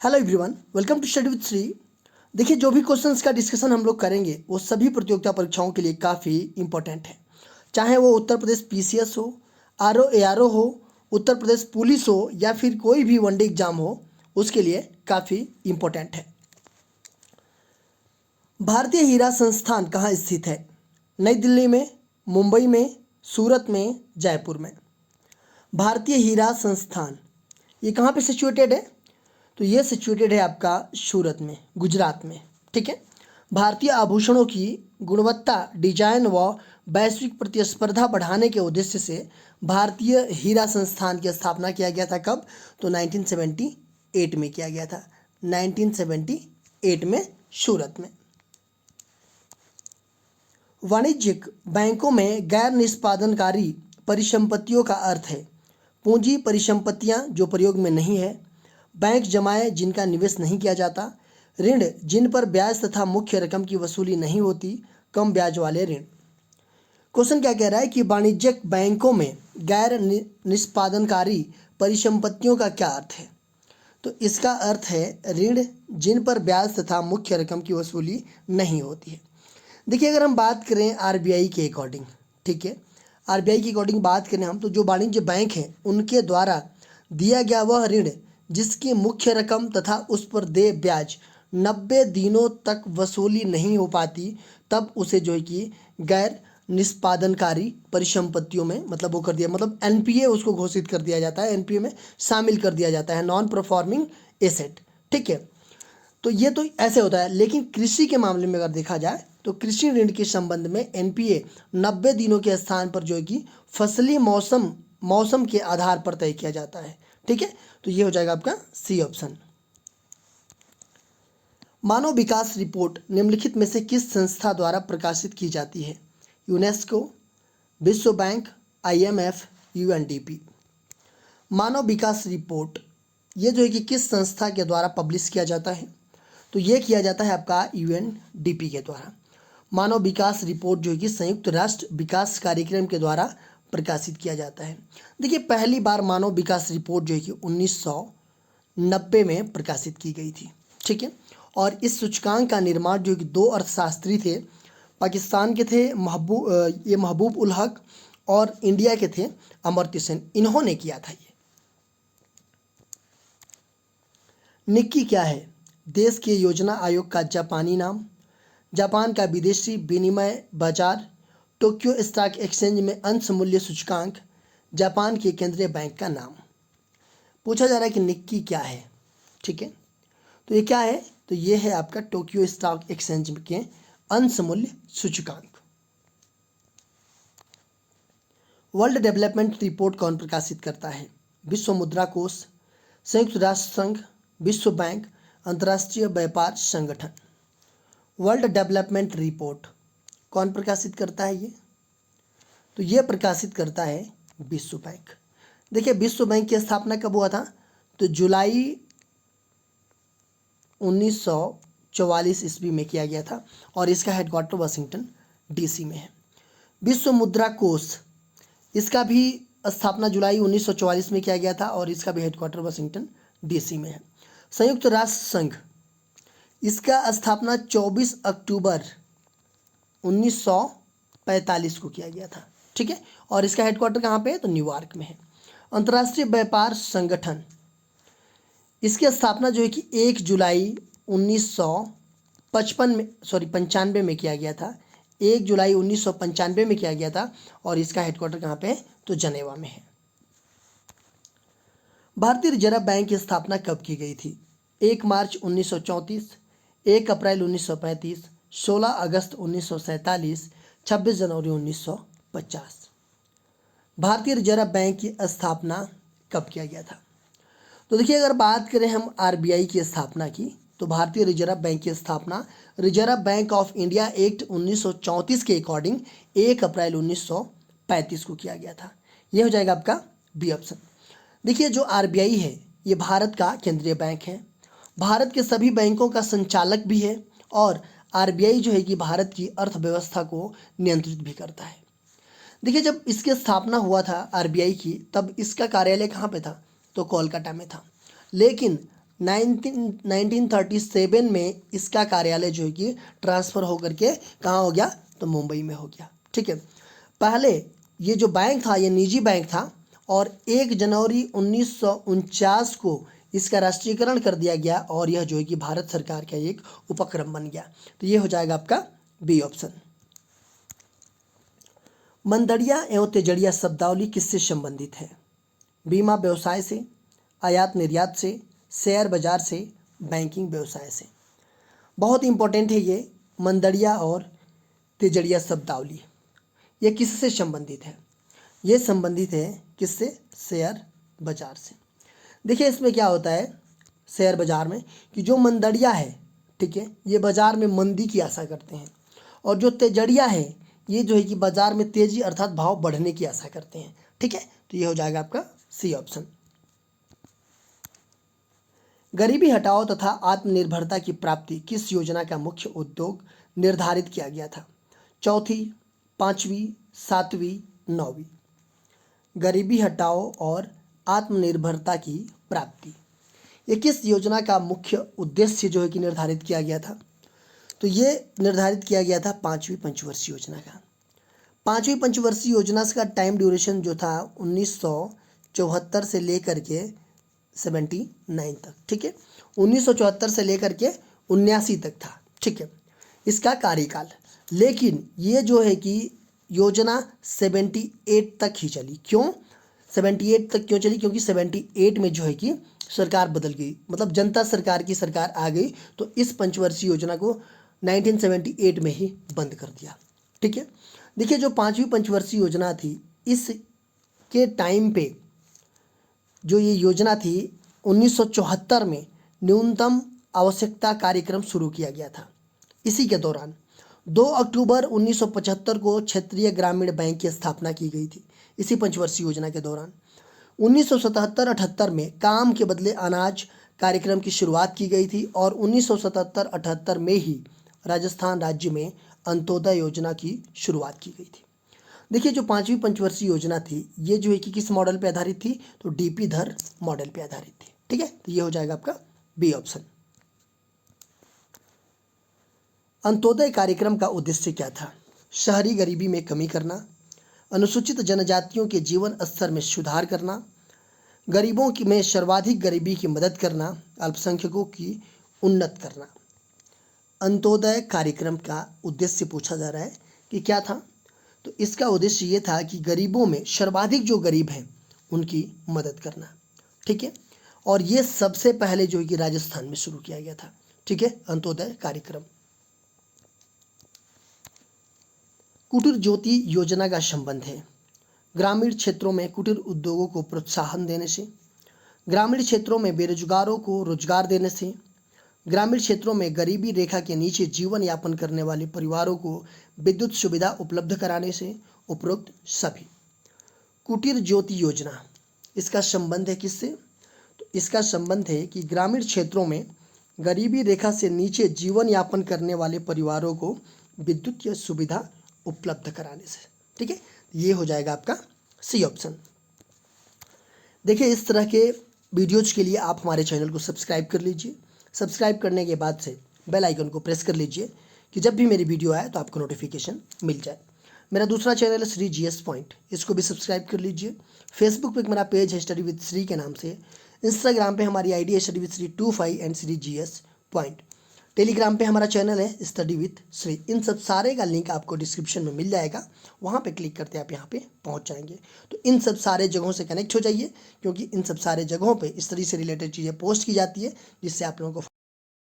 Hello everyone, welcome to study with Shri. देखिए, जो भी क्वेश्चंस का डिस्कशन हम लोग करेंगे वो सभी प्रतियोगिता परीक्षाओं के लिए काफ़ी इंपॉर्टेंट है। चाहे वो उत्तर प्रदेश पीसीएस हो, आरओ एआरओ हो, उत्तर प्रदेश पुलिस हो या फिर कोई भी वनडे एग्जाम हो, उसके लिए काफ़ी इंपॉर्टेंट है। भारतीय हीरा संस्थान कहाँ स्थित है? नई दिल्ली में, मुंबई में, सूरत में, जयपुर में। भारतीय हीरा संस्थान ये कहाँ पे सिचुएटेड है? तो ये सिचुएटेड है आपका सूरत में, गुजरात में। ठीक है। भारतीय आभूषणों की गुणवत्ता, डिजाइन व वैश्विक प्रतिस्पर्धा बढ़ाने के उद्देश्य से भारतीय हीरा संस्थान की स्थापना किया गया था। कब? तो 1978 में किया गया था। 1978 में सूरत में। वाणिज्यिक बैंकों में गैर निष्पादनकारी परिसंपत्तियों का अर्थ है पूंजी परिसंपत्तियां जो प्रयोग में नहीं है, बैंक जमाएं जिनका निवेश नहीं किया जाता, ऋण जिन पर ब्याज तथा मुख्य रकम की वसूली नहीं होती, कम ब्याज वाले ऋण। क्वेश्चन क्या कह रहा है कि वाणिज्यिक बैंकों में गैर निष्पादनकारी परिसंपत्तियों का क्या अर्थ है? तो इसका अर्थ है ऋण जिन पर ब्याज तथा मुख्य रकम की वसूली नहीं होती है। देखिए, अगर हम बात करें आरबीआई के अकॉर्डिंग, ठीक है, आरबीआई के अकॉर्डिंग बात करें हम, तो जो वाणिज्य बैंक हैं उनके द्वारा दिया गया वह ऋण जिसकी मुख्य रकम तथा उस पर देय ब्याज 90 दिनों तक वसूली नहीं हो पाती, तब उसे जो है कि गैर निष्पादनकारी परिसंपत्तियों में मतलब वो कर दिया, मतलब एनपीए उसको घोषित कर दिया जाता है, एनपीए में शामिल कर दिया जाता है, नॉन परफॉर्मिंग एसेट। ठीक है, तो ये तो ऐसे होता है। लेकिन कृषि के मामले में अगर देखा जाए तो कृषि ऋण के संबंध में एनपीए 90 दिनों के स्थान पर जो है कि फसली मौसम के आधार पर तय किया जाता है। ठीक है, तो ये हो जाएगा आपका सी ऑप्शन। मानव विकास रिपोर्ट निम्नलिखित में से किस संस्था द्वारा प्रकाशित की जाती है? यूनेस्को, विश्व बैंक, आईएमएफ, यूएनडीपी। मानव विकास रिपोर्ट ये जो है कि किस संस्था के द्वारा पब्लिश किया जाता है? तो ये किया जाता है आपका यूएनडीपी के द्वारा। मानव विकास रिपोर्ट जो है कि संयुक्त राष्ट्र विकास कार्यक्रम के द्वारा प्रकाशित किया जाता है। देखिए, पहली बार मानव विकास रिपोर्ट जो है कि 1990 में प्रकाशित की गई थी। ठीक है, और इस सूचकांक का निर्माण जो है कि दो अर्थशास्त्री थे, पाकिस्तान के थे महबूब उल हक, और इंडिया के थे अमर्त्य सेन, इन्होंने किया था। ये निक्की क्या है? देश के योजना आयोग का जापानी नाम, जापान का विदेशी विनिमय बाजार, टोक्यो स्टॉक एक्सचेंज में अंश मूल्य सूचकांक, जापान के केंद्रीय बैंक का नाम। पूछा जा रहा है कि निक्की क्या है। ठीक है, तो ये क्या है? तो ये है आपका टोक्यो स्टॉक एक्सचेंज के अंश मूल्य सूचकांक। वर्ल्ड डेवलपमेंट रिपोर्ट कौन प्रकाशित करता है? विश्व मुद्रा कोष, संयुक्त राष्ट्र संघ, विश्व बैंक, अंतर्राष्ट्रीय व्यापार संगठन। वर्ल्ड डेवलपमेंट रिपोर्ट कौन प्रकाशित करता है? ये तो ये प्रकाशित करता है विश्व बैंक। देखिए, विश्व बैंक की स्थापना कब हुआ था? तो जुलाई 1944 ईस्वी में किया गया था, और इसका हेडक्वार्टर वाशिंगटन डीसी में है। विश्व मुद्रा कोष, इसका भी स्थापना जुलाई 1944 में किया गया था, और इसका भी हेडक्वार्टर वाशिंगटन डीसी में है। संयुक्त राष्ट्र संघ, इसका स्थापना 24 अक्टूबर 1945 को किया गया था। ठीक है, और इसका हेडक्वार्टर कहाँ पे है? तो न्यूयॉर्क में है। अंतर्राष्ट्रीय व्यापार संगठन, इसकी स्थापना जो है कि 1 जुलाई 1995 में किया गया था। 1 जुलाई 1995 में किया गया था, और इसका हेडक्वार्टर कहाँ पे है? तो जनेवा में है। भारतीय रिजर्व बैंक की स्थापना कब की गई थी? 1 मार्च 1934, 1 अप्रैल 1935, 16 अगस्त 1947, 26 जनवरी 1950। भारतीय रिजर्व बैंक की स्थापना कब किया गया था? तो देखिए, अगर बात करें हम आरबीआई की स्थापना की, तो भारतीय रिजर्व बैंक की स्थापना reserve bank of India act 1934 के अकॉर्डिंग 1 अप्रैल 1935 को किया गया था। ये हो जाएगा आपका बी ऑप्शन। देखिए, जो आरबीआई है ये भारत का केंद्रीय बैंक है, भारत के सभी बैंकों का संचालक भी है, और आरबीआई जो है कि भारत की अर्थव्यवस्था को नियंत्रित भी करता है। देखिए, जब इसकी स्थापना हुआ था आरबीआई की, तब इसका कार्यालय कहाँ पे था? तो कोलकाता में था। लेकिन 1937 में इसका कार्यालय जो है कि ट्रांसफ़र होकर के कहाँ हो गया, तो मुंबई में हो गया। ठीक है, पहले ये जो बैंक था ये निजी बैंक था और 1 जनवरी 1949 को इसका राष्ट्रीयकरण कर दिया गया और यह जो है कि भारत सरकार का एक उपक्रम बन गया। तो ये हो जाएगा आपका बी ऑप्शन। मंदड़िया एवं तेजड़िया शब्दावली किससे संबंधित है? बीमा व्यवसाय से, आयात निर्यात से, शेयर बाजार से, बैंकिंग व्यवसाय से। बहुत इंपॉर्टेंट है ये मंदड़िया और तेजड़िया शब्दावली। ये किससे संबंधित है? ये संबंधित है किससे? शेयर बाजार से। देखिए इसमें क्या होता है शेयर बाजार में कि जो मंदड़िया है, ठीक है, ये बाजार में मंदी की आशा करते हैं और जो तेजड़िया है ये जो है कि बाजार में तेजी अर्थात भाव बढ़ने की आशा करते हैं। ठीक है, तो ये हो जाएगा आपका सी ऑप्शन। गरीबी हटाओ तथा आत्मनिर्भरता की प्राप्ति किस योजना का मुख्य उद्योग निर्धारित किया गया था? चौथी, पांचवी, सातवीं, नौवीं। गरीबी हटाओ और आत्मनिर्भरता की प्राप्ति, ये किस योजना का मुख्य उद्देश्य जो है कि निर्धारित किया गया था? तो ये निर्धारित किया गया था 5वीं पंचवर्षीय योजना का। 5वीं पंचवर्षीय योजना का टाइम ड्यूरेशन जो था 1974 से लेकर के 79 तक। ठीक है, 1974 से लेकर के 79 तक था। ठीक है, इसका कार्यकाल, लेकिन ये जो है कि योजना 78 तक ही चली। क्यों 78 तक क्यों चली? क्योंकि 78 में जो है कि सरकार बदल गई, मतलब जनता सरकार की सरकार आ गई, तो इस पंचवर्षीय योजना को 1978 में ही बंद कर दिया। ठीक है, देखिए जो 5वीं पंचवर्षीय योजना थी इसके टाइम पे जो ये योजना थी 1974 में न्यूनतम आवश्यकता कार्यक्रम शुरू किया गया था। इसी के दौरान 2 अक्टूबर 1975 को क्षेत्रीय ग्रामीण बैंक की स्थापना की गई थी। इसी पंचवर्षीय योजना के दौरान 1977-78 में काम के बदले अनाज कार्यक्रम की शुरुआत की गई थी और 1977-78 में ही राजस्थान राज्य में अंत्योदय योजना की शुरुआत की गई थी। देखिए जो 5वीं पंचवर्षीय योजना थी ये जो है कि किस मॉडल पे आधारित थी? तो डीपी धर मॉडल पे आधारित थी। ठीक है, तो ये हो जाएगा आपका बी ऑप्शन। अंत्योदय कार्यक्रम का उद्देश्य क्या था? शहरी गरीबी में कमी करना, अनुसूचित जनजातियों के जीवन स्तर में सुधार करना, गरीबों की में सर्वाधिक गरीबी की मदद करना, अल्पसंख्यकों की उन्नत करना। अंत्योदय कार्यक्रम का उद्देश्य पूछा जा रहा है कि क्या था? तो इसका उद्देश्य ये था कि गरीबों में सर्वाधिक जो गरीब हैं उनकी मदद करना। ठीक है, और ये सबसे पहले जो है कि राजस्थान में शुरू किया गया था। ठीक है, अंत्योदय कार्यक्रम। कुटीर ज्योति योजना का संबंध है ग्रामीण क्षेत्रों में कुटीर उद्योगों को प्रोत्साहन देने से, ग्रामीण क्षेत्रों में बेरोजगारों को रोजगार देने से, ग्रामीण क्षेत्रों में गरीबी रेखा के नीचे जीवन यापन करने वाले परिवारों को विद्युत सुविधा उपलब्ध कराने से, उपरोक्त सभी। कुटीर ज्योति योजना इसका संबंध है किससे? तो इसका संबंध है कि ग्रामीण क्षेत्रों में गरीबी रेखा से नीचे जीवन यापन करने वाले परिवारों को विद्युत या सुविधा उपलब्ध कराने से। ठीक है, ये हो जाएगा आपका सी ऑप्शन। देखिए इस तरह के वीडियोज के लिए आप हमारे चैनल को सब्सक्राइब कर लीजिए। सब्सक्राइब करने के बाद से बेल आइकन को प्रेस कर लीजिए कि जब भी मेरी वीडियो आए तो आपको नोटिफिकेशन मिल जाए। मेरा दूसरा चैनल है श्री GS पॉइंट, इसको भी सब्सक्राइब कर लीजिए। फेसबुक पे मेरा पेज है स्टडी विद श्री के नाम से। इंस्टाग्राम पे हमारी आईडी है study with Shri 25 and Shri GS point. Telegram पे हमारा चैनल है स्टडी विद श्री। इन सब सारे का लिंक आपको डिस्क्रिप्शन में मिल जाएगा, वहाँ पे क्लिक करते आप यहाँ पे पहुँच जाएंगे। तो इन सब सारे जगहों से कनेक्ट हो जाइए, क्योंकि इन सब सारे जगहों पे स्टडी से रिलेटेड चीज़ें पोस्ट की जाती है जिससे आप लोगों को